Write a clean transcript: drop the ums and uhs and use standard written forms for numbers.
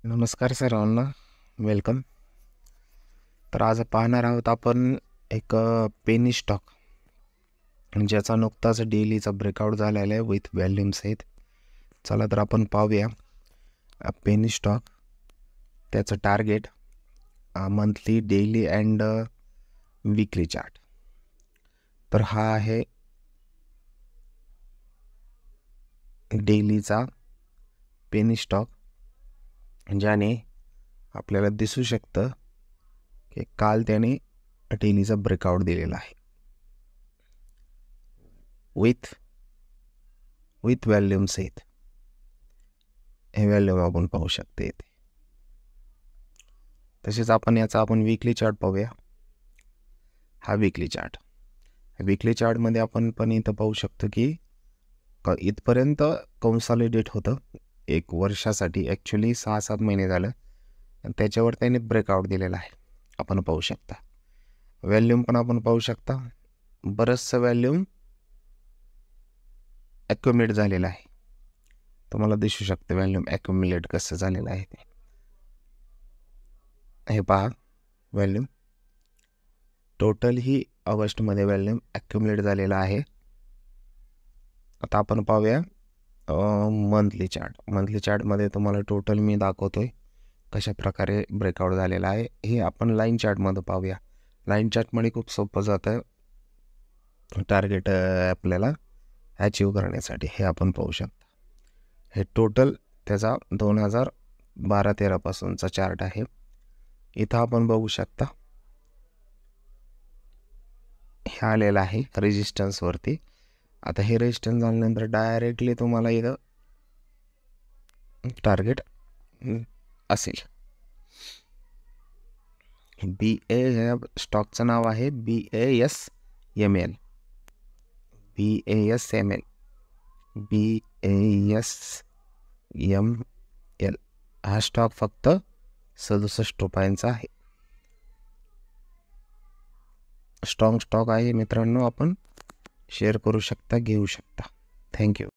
नमस्कार सर्वांना, वेलकम. तर आज पाहणार आहोत आपण एक पेनी स्टॉक ज्याचा नुकताच डेलीचा ब्रेकआउट झालेला आहे विथ व्हॅल्यूम सहित. चला तर आपण पाहूया पेनी स्टॉक, त्याचं target, monthly, daily and weekly chart. तर हा आहे डेलीचा पेनी स्टॉक, ज्याने आपल्याला दिसू शकतं की काल त्याने डेलीचा ब्रेकआउट दिलेला आहे विथ व्हॅल्यूम सहित. हे व्हॅल्यूम आपण पाहू शकते इथे. तसेच आपण याचा वीकली चार्ट पाहूया. हा वीकली चार्टमध्ये आपण पण इथं पाहू शकतो की इथपर्यंत कन्सॉलिडेट होतं एक वर्षासाठी. ॲक्च्युली 6-7 महिने झालं आणि त्याच्यावर त्याने ब्रेकआउट दिलेला आहे. आपण पाहू शकता व्हॅल्यूम पण आपण पाहू शकता. बरंचसं व्हॅल्यूम ॲक्युमुलेट झालेलं आहे. तुम्हाला दिसू शकतं व्हॅल्यूम ॲक्युमुलेट कसं झालेलं आहे ते. हे पहा व्हॅल्यूम टोटल ही ऑगस्टमध्ये व्हॅल्यूम ॲक्युमुलेट झालेला आहे. आता आपण पाहूया मंथली चार्टमध्ये तुम्हाला टोटल मी दाखवतोय कशा प्रकारे ब्रेकआउट झालेला आहे. हे आपण लाईन चार्टमध्ये पाहूया. लाईन चार्टमध्ये खूप सोपं जातं टार्गेट आपल्याला अचीव करण्यासाठी. हे आपण पाहू शकता. हे टोटल त्याचा 2012-13 पासूनचा चार्ट आहे. इथं आपण बघू शकता हे आलेलं आहे रेजिस्टन्सवरती. आता हे रेजिस्टन्स झाल्यानंतर डायरेक्टली तुम्हाला इथं टार्गेट असेल. BA ह्या स्टॉकचं नाव आहे BASML. हा स्टॉक फक्त 67 रुपयांचा आहे. स्ट्रॉंग स्टॉक आहे मित्रांनो, आपण शेअर करू शकता, घेऊ शकता. थँक्यू.